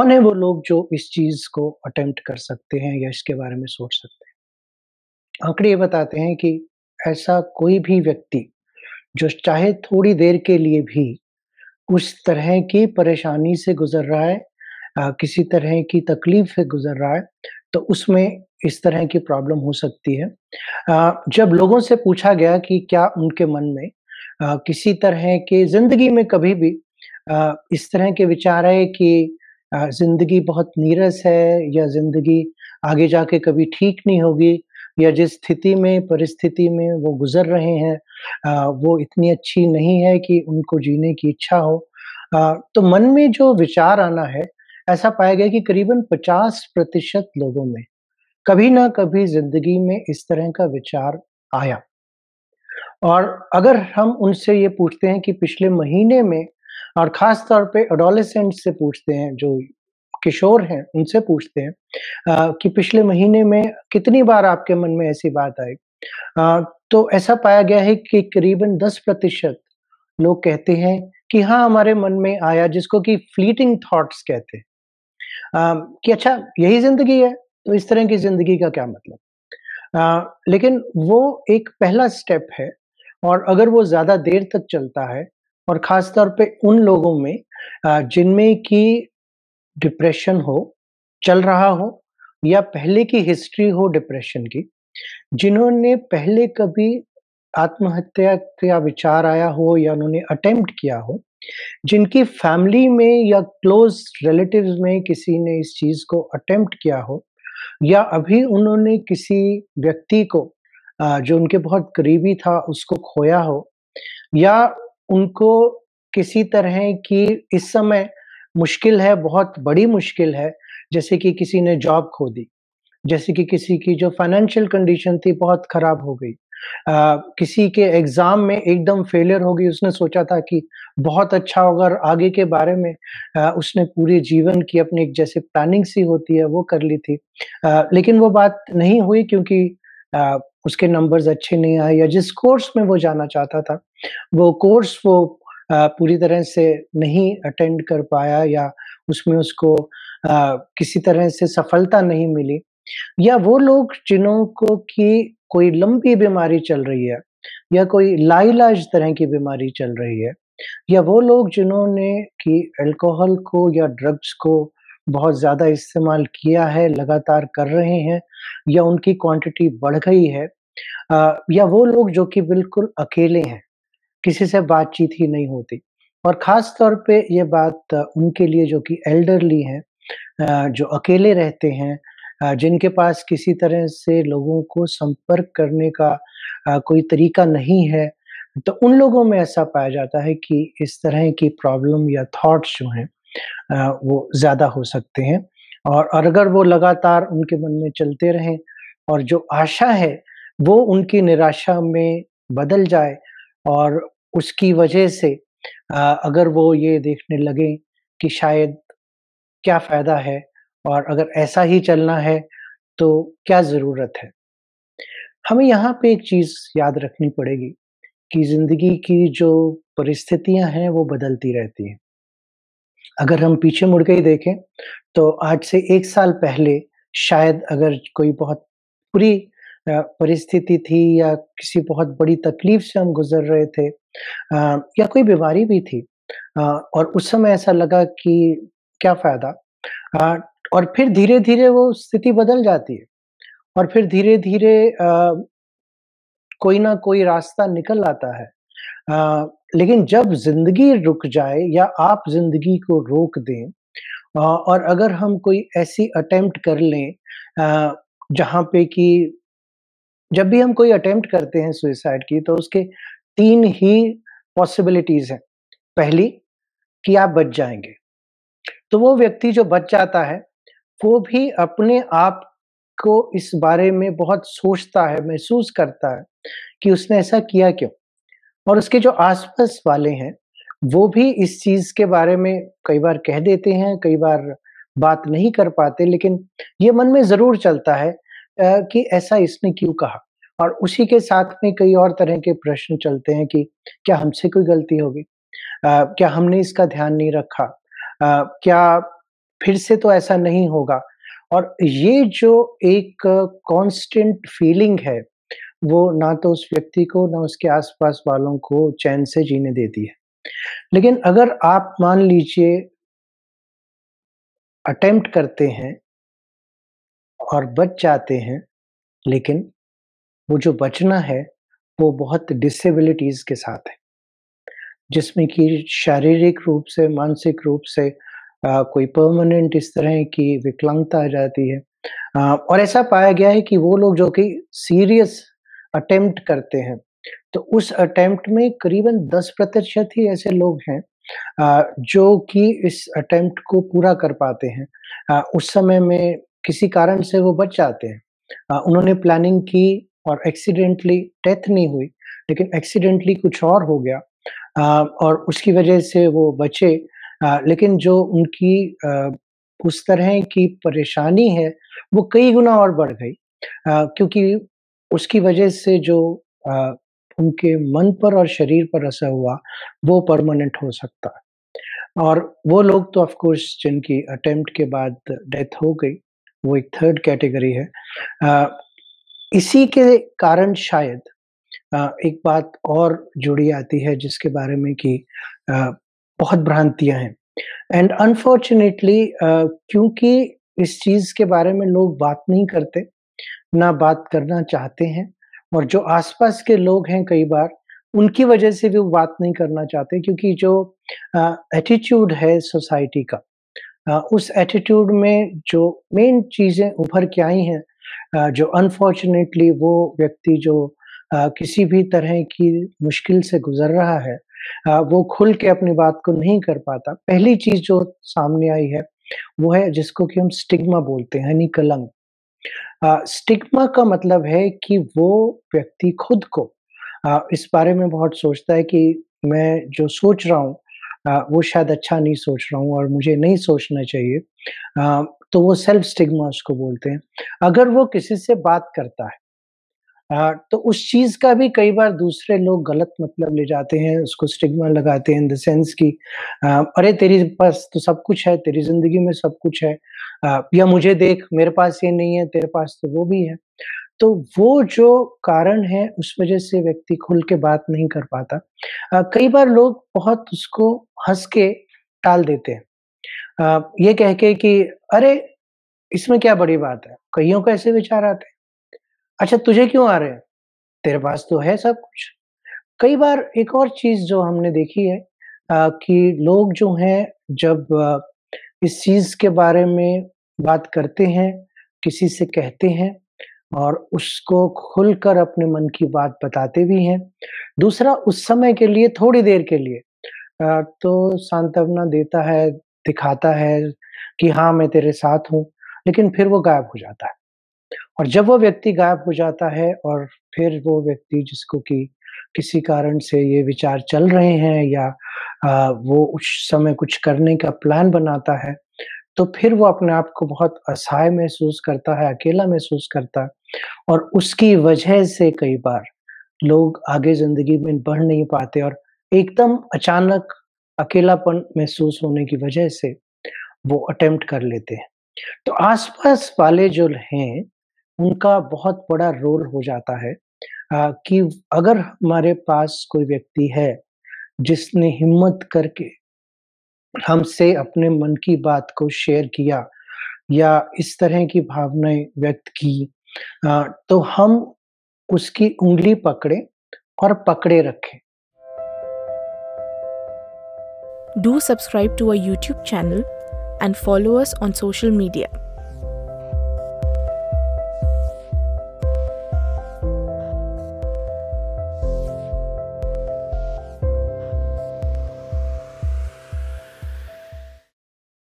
कौन है वो लोग जो इस चीज़ को अटेम्प्ट कर सकते हैं या इसके बारे में सोच सकते हैं? आंकड़े ये बताते हैं कि ऐसा कोई भी व्यक्ति जो चाहे थोड़ी देर के लिए भी उस तरह की परेशानी से गुज़र रहा है, किसी तरह की तकलीफ़ से गुज़र रहा है, तो उसमें इस तरह की प्रॉब्लम हो सकती है। जब लोगों से पूछा गया कि क्या उनके मन में किसी तरह के ज़िंदगी में कभी भी इस तरह के विचार आए कि ज़िंदगी बहुत नीरस है या ज़िंदगी आगे जाके कभी ठीक नहीं होगी या जिस स्थिति में, परिस्थिति में वो गुज़र रहे हैं वो इतनी अच्छी नहीं है कि उनको जीने की इच्छा हो। तो मन में जो विचार आना है, ऐसा पाया गया कि करीबन 50% लोगों में कभी ना कभी ज़िंदगी में इस तरह का विचार आया। और अगर हम उनसे ये पूछते हैं कि पिछले महीने में और ख़ास तौर पे एडोलेसेंट्स से पूछते हैं, जो किशोर हैं, उनसे पूछते हैं कि पिछले महीने में कितनी बार आपके मन में ऐसी बात आई? तो ऐसा पाया गया है कि करीबन 10% लोग कहते हैं कि हाँ, हमारे मन में आया, जिसको कि फ्लीटिंग थॉट्स कहते हैं। कि अच्छा यही ज़िंदगी है, तो इस तरह की ज़िंदगी का क्या मतलब? लेकिन वो एक पहला स्टेप है और अगर वो ज़्यादा देर तक चलता है और ख़ास तौर पे उन लोगों में जिनमें कि डिप्रेशन हो, चल रहा हो या पहले की हिस्ट्री हो डिप्रेशन की, जिन्होंने पहले कभी आत्महत्या का विचार आया हो या उन्होंने अटेम्प्ट किया हो, जिनकी फैमिली में या क्लोज़ रिलेटिव्स में किसी ने इस चीज़ को अटेम्प्ट किया हो या अभी उन्होंने किसी व्यक्ति को जो उनके बहुत करीबी था उसको खोया हो या उनको किसी तरह की इस समय मुश्किल है, बहुत बड़ी मुश्किल है, जैसे कि किसी ने जॉब खो दी, जैसे कि किसी की जो फाइनेंशियल कंडीशन थी बहुत खराब हो गई। किसी के एग्ज़ाम में एकदम फेलियर हो गई, उसने सोचा था कि बहुत अच्छा होगा और आगे के बारे में उसने पूरे जीवन की अपनी एक जैसे प्लानिंग सी होती है वो कर ली थी। लेकिन वो बात नहीं हुई क्योंकि उसके नंबर्स अच्छे नहीं आए या जिस कोर्स में वो जाना चाहता था, वो कोर्स वो पूरी तरह से नहीं अटेंड कर पाया या उसमें उसको किसी तरह से सफलता नहीं मिली। या वो लोग जिन्हों को कि कोई लंबी बीमारी चल रही है या कोई लाइलाज तरह की बीमारी चल रही है या वो लोग जिन्होंने कि अल्कोहल को या ड्रग्स को बहुत ज़्यादा इस्तेमाल किया है, लगातार कर रहे हैं या उनकी क्वांटिटी बढ़ गई है या वो लोग जो कि बिल्कुल अकेले हैं, किसी से बातचीत ही नहीं होती। और ख़ास तौर पे ये बात उनके लिए जो कि एल्डरली हैं जो अकेले रहते हैं जिनके पास किसी तरह से लोगों को संपर्क करने का कोई तरीका नहीं है, तो उन लोगों में ऐसा पाया जाता है कि इस तरह की प्रॉब्लम या थॉट्स जो हैं वो ज़्यादा हो सकते हैं और अगर वो लगातार उनके मन में चलते रहें और जो आशा है, वो उनकी निराशा में बदल जाए और उसकी वजह से अगर वो ये देखने लगें कि शायद क्या फ़ायदा है और अगर ऐसा ही चलना है, तो क्या ज़रूरत है? हमें यहाँ पे एक चीज़ याद रखनी पड़ेगी कि ज़िंदगी की जो परिस्थितियाँ हैं, वो बदलती रहती हैं। अगर हम पीछे मुड़ के ही देखें, तो आज से 1 साल पहले शायद अगर कोई बहुत बुरी परिस्थिति थी या किसी बहुत बड़ी तकलीफ़ से हम गुज़र रहे थे या कोई बीमारी भी थी और उस समय ऐसा लगा कि क्या फ़ायदा? अ, और फिर धीरे-धीरे वो स्थिति बदल जाती है और फिर धीरे-धीरे कोई ना कोई रास्ता निकल आता है। लेकिन जब ज़िंदगी रुक जाए या आप ज़िंदगी को रोक दें और अगर हम कोई ऐसी अटेम्प्ट कर लें जहाँ पे कि जब भी हम कोई अटेम्प्ट करते हैं सुसाइड की तो उसके 3 ही पॉसिबिलिटीज़ हैं। पहली कि आप बच जाएँगे। तो वो व्यक्ति जो बच जाता है, वो भी अपने आप को इस बारे में बहुत सोचता है, महसूस करता है कि उसने ऐसा किया क्यों? और उसके जो आस-पास वाले हैं, वो भी इस चीज़ के बारे में कई बार कह देते हैं, कई बार बात नहीं कर पाते, लेकिन ये मन में ज़रूर चलता है कि ऐसा इसने क्यों कहा? और उसी के साथ में कई और तरह के प्रश्न चलते हैं कि क्या हमसे कोई गलती हो गई? क्या हमने इसका ध्यान नहीं रखा? क्या फिर से तो ऐसा नहीं होगा। और ये जो एक कांस्टेंट फीलिंग है, वो ना तो उस व्यक्ति को, ना उसके आस-पास वालों को चैन से जीने देती है। लेकिन अगर आप मान लीजिए अटेम्प्ट करते हैं और बच जाते हैं, लेकिन वो जो बचना है, वो बहुत डिसेबिलिटीज़ के साथ है, जिसमें कि शारीरिक रूप से, मानसिक रूप से कोई परमानेंट इस तरह की विकलांगता आ जाती है। और ऐसा पाया गया है कि वो लोग जो कि सीरियस अटेम्प्ट करते हैं, तो उस अटेम्प्ट में करीबन 10% ही ऐसे लोग हैं जो कि इस अटेम्प्ट को पूरा कर पाते हैं। उस समय में किसी कारण से वो बच जाते हैं। उन्होंने प्लानिंग की और एक्सीडेंटली डेथ नहीं हुई, लेकिन एक्सीडेंटली कुछ और हो गया और उसकी वजह से वो बचे। लेकिन जो उनकी उस तरह की परेशानी है, वो कई गुना और बढ़ गई क्योंकि उसकी वजह से जो अ, उनके मन पर और शरीर पर असर हुआ, वो परमानेंट हो सकता है। और वो लोग तो ऑफ़ कोर्स जिनकी अटेम्प्ट के बाद डेथ हो गई, वो एक थर्ड कैटेगरी है। अ, इसी के कारण शायद एक बात और जुड़ी आती है जिसके बारे में कि अ, बहुत भ्रांतियाँ हैं एंड अनफॉर्च्यूनेटली क्योंकि इस चीज़ के बारे में लोग बात नहीं करते, ना बात करना चाहते हैं और जो आस-पास के लोग हैं कई बार, उनकी वजह से भी वो बात नहीं करना चाहते क्योंकि जो एटीट्यूड है सोसाइटी का उस एटीट्यूड में जो मेन चीज़ें उभर के आई हैं जो अनफॉर्च्यूनेटली वो व्यक्ति जो किसी भी तरह की मुश्किल से गुज़र रहा है वो खुल के अपनी बात को नहीं कर पाता। पहली चीज़ जो सामने आई है, वो है जिसको कि हम स्टिग्मा बोलते हैं यानी कलंक। स्टिग्मा का मतलब है कि वो व्यक्ति खुद को इस बारे में बहुत सोचता है कि मैं जो सोच रहा हूँ वो शायद अच्छा नहीं सोच रहा हूँ और मुझे नहीं सोचना चाहिए। तो वो सेल्फ स्टिग्मा उसको बोलते हैं। अगर वो किसी से बात करता है तो उस चीज़ का भी कई बार दूसरे लोग गलत मतलब ले जाते हैं, उसको स्टिग्मा लगाते हैं इन द सेंस कि अरे तेरे पास तो सब कुछ है, तेरी ज़िंदगी में सब कुछ है या मुझे देख मेरे पास ये नहीं है, तेरे पास तो वो भी है। तो वो जो कारण है उस वज़ह से व्यक्ति खुल के बात नहीं कर पाता। कई बार लोग बहुत उसको हँस के टाल देते हैं ये कह के कि अरे! इसमें क्या बड़ी बात है? कइयों को ऐसे विचार आते हैं। अच्छा तुझे क्यों आ रहे हैं? तेरे पास तो है सब कुछ। कई बार एक और चीज़ जो हमने देखी है कि लोग जो हैं जब इस चीज़ के बारे में बात करते हैं, किसी से कहते हैं और उसको खुलकर अपने मन की बात बताते भी हैं। दूसरा उस समय के लिए, थोड़ी देर के लिए तो सांत्वना देता है, दिखाता है कि हाँ, मैं तेरे साथ हूँ, लेकिन फिर वो गायब हो जाता है। और जब वो व्यक्ति गायब हो जाता है और फिर वो व्यक्ति जिसको कि किसी कारण से ये विचार चल रहे हैं या वो उस समय कुछ करने का प्लान बनाता है, तो फिर वो अपने आप को बहुत असहाय महसूस करता है, अकेला महसूस करता है और उसकी वजह से कई बार लोग आगे ज़िंदगी में बढ़ नहीं पाते और एकदम अचानक अकेलापन महसूस होने की वजह से वो अटेम्प्ट कर लेते हैं। तो आस-पास वाले जो हैं, उनका बहुत बड़ा रोल हो जाता है कि अगर हमारे पास कोई व्यक्ति है, जिसने हिम्मत करके हमसे अपने मन की बात को शेयर किया या इस तरह की भावनाएँ व्यक्त की तो हम उसकी उँगली पकड़ें और पकड़े रखें। Do subscribe to our YouTube channel and follow us on social media.